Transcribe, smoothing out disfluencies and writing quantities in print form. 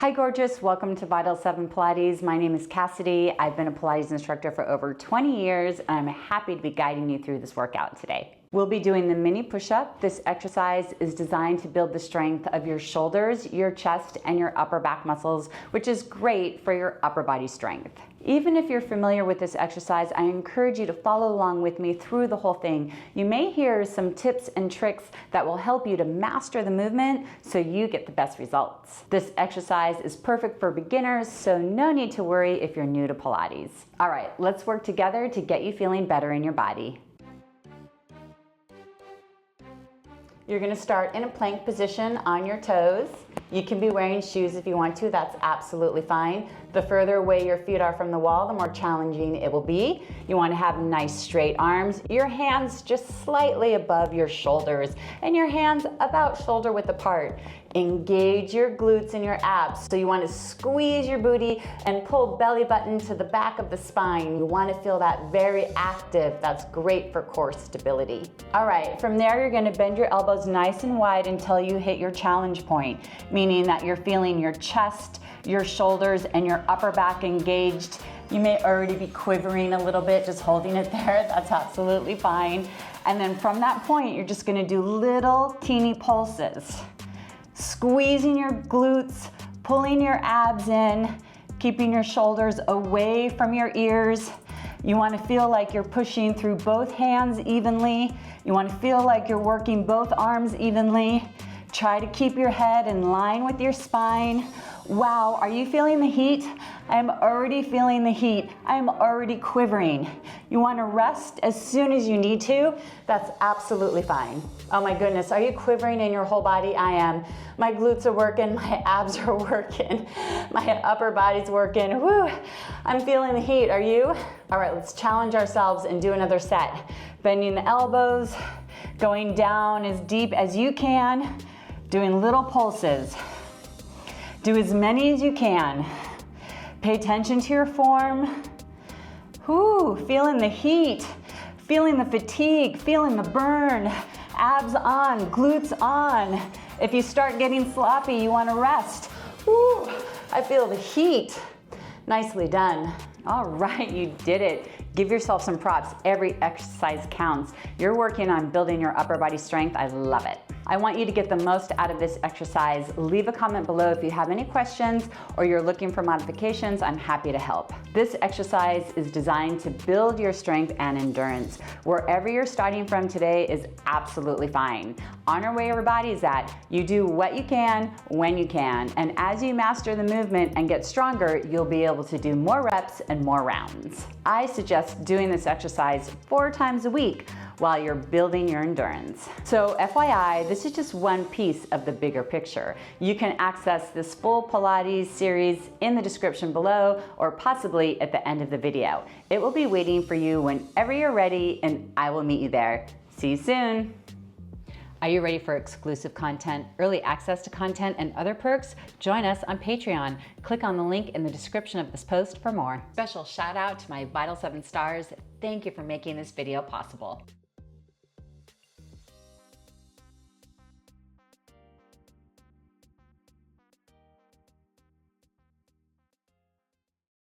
Hi gorgeous, welcome to Vital 7 Pilates. My name is Cassidy. I've been a Pilates instructor for over 20 years and I'm happy to be guiding you through this workout today. We'll be doing the mini push-up. This exercise is designed to build the strength of your shoulders, your chest, and your upper back muscles, which is great for your upper body strength. Even if you're familiar with this exercise, I encourage you to follow along with me through the whole thing. You may hear some tips and tricks that will help you to master the movement so you get the best results. This exercise is perfect for beginners, so no need to worry if you're new to Pilates. All right, let's work together to get you feeling better in your body. You're gonna start in a plank position on your toes. You can be wearing shoes if you want to, that's absolutely fine. The further away your feet are from the wall, the more challenging it will be. You wanna have nice straight arms, your hands just slightly above your shoulders, and your hands about shoulder width apart. Engage your glutes and your abs. So you wanna squeeze your booty and pull belly button to the back of the spine. You wanna feel that very active. That's great for core stability. All right, from there you're gonna bend your elbows nice and wide until you hit your challenge point, meaning that you're feeling your chest, your shoulders, and your upper back engaged. You may already be quivering a little bit, just holding it there. That's absolutely fine. And then from that point, you're just gonna do little teeny pulses. Squeezing your glutes, pulling your abs in, keeping your shoulders away from your ears. You want to feel like you're pushing through both hands evenly. You want to feel like you're working both arms evenly. Try to keep your head in line with your spine. Wow, are you feeling the heat? I'm already feeling the heat. I'm already quivering. You want to rest as soon as you need to. That's absolutely fine. Oh my goodness, are you quivering in your whole body? I am. My glutes are working, my abs are working, my upper body's working. Woo! I'm feeling the heat, are you? All right, let's challenge ourselves and do another set. Bending the elbows, going down as deep as you can, doing little pulses. Do as many as you can. Pay attention to your form. Whoo, feeling the heat, feeling the fatigue, feeling the burn. Abs on, glutes on. If you start getting sloppy, you want to rest. Whoo, I feel the heat. Nicely done. All right, you did it. Give yourself some props. Every exercise counts. You're working on building your upper body strength. I love it. I want you to get the most out of this exercise. Leave a comment below if you have any questions or you're looking for modifications. I'm happy to help. This exercise is designed to build your strength and endurance. Wherever you're starting from today is absolutely fine. Honor where your body is at. You do what you can, when you can. And as you master the movement and get stronger, you'll be able to do more reps and more rounds. I suggest doing this exercise 4 times a week while you're building your endurance. So FYI, this is just one piece of the bigger picture. You can access this full Pilates series in the description below or possibly at the end of the video. It will be waiting for you whenever you're ready and I will meet you there. See you soon. Are you ready for exclusive content, early access to content, and other perks? Join us on Patreon. Click on the link in the description of this post for more. Special shout out to my Vital 7 stars. Thank you for making this video possible.